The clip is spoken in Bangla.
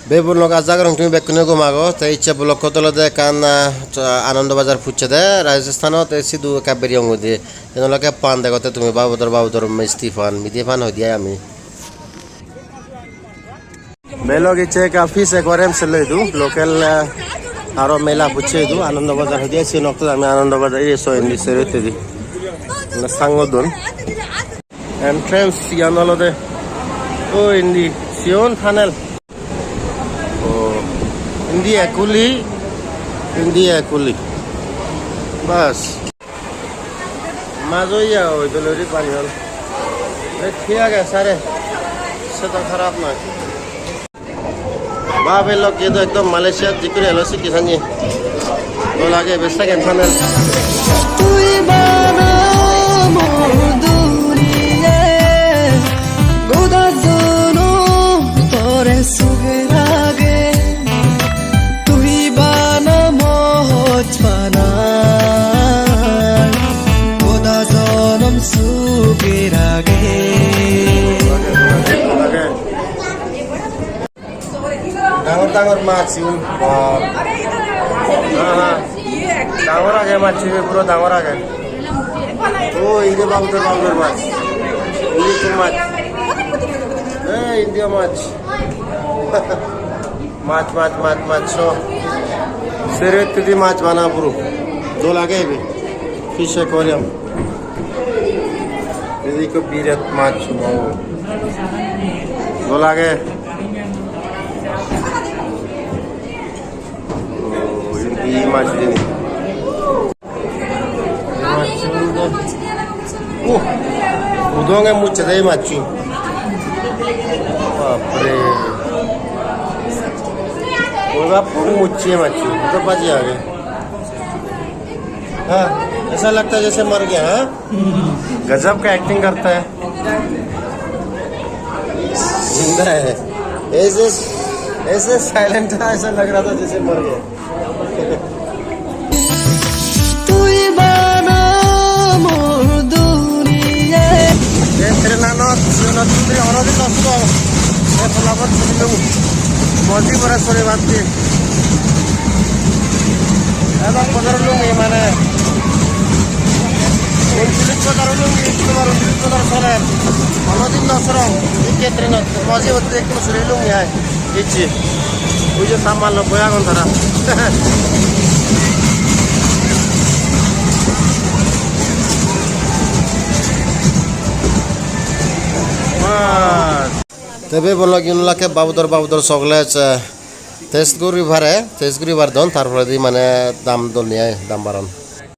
বেবুর লোক আজ জাগরং তুমি বেকুনে ঘুমাগো তাই ইচ্ছা ব্লক কতলে দে কান আনন্দবাজার ফুচ্ছে দে রাজস্থানত সিধু কাবেরি অঙ্গ দিয়ে এনলোকে পান দেখতে তুমি বাবুদর মিষ্টি পান মিঠে পান হই দিয়ে আমি বেলগ ইচ্ছে কাফি সে করেম সে লই দু লোকাল আরো মেলা ফুচ্ছে দু আনন্দবাজার হই দিয়ে সে নক্ত আমি আনন্দবাজার এসো ইন্দি সে রইতে দি না সাঙ্গদন এন্ট্রান্স ইয়ানলো দে ও ইন্দি Sion funnel India kuli bas mazoya ওই দলরি পানি হল ঠিক আছে সারে সেটা খারাপ নয় বাবে লোক ये तो एकदम মালয়েশিয়া জিকুরে হলো শিখিছানি তো লাগে বেস্তা কেন ফানেল তুই বানা মোর দুনিয়া গোদা জনো তোরে সুগে লাগে তুই বানা মোজ বানা গোদা জনম সুগে লাগে ডাঙর মাছ ডাঙর আগে মাছ পুরো ডাঙর আগে ও ইন্দে বাবুদের মাছ ইলিশ মাছ ইন্ডিয়া মাছ মাছ মাছ মাছ মাছ সেরে তুই মাছ বানা পুরো দো লাগে ফিশ অ্যাকোয়ারিয়াম এদিকে বিরাট মাছ দো লাগে মাছ দিনি 우동에 무쳐 대 맞지 बापरे ओगा पूरी मुच्छी है मच्छी तो बाजी आ गए हाँ ऐसा लगता है जैसे मर गया हाँ गजब का एक्टिंग करता है जिंदा है ऐसे ऐसे साइलेंट था ऐसा लग रहा था जैसे मर गया মজি পরে সরে ভাবছি এবং পনেরো লুঙ্গি মানে 39 লুঙ্গি তোমার 39 সরের অন্যদিন নসরং এই ক্ষেত্রে মজি হচ্ছে একটু সরে লুঙ্গি হয় দিচ্ছি ওই যে সামাল 90 এখন তারা তবে বললো কিনলাকে বাবুদর সকলে তেজগুড়ি ভারে তেজগুড়ি বার দন তারপরে মানে দাম দল নিয়ে দাম বাড়ান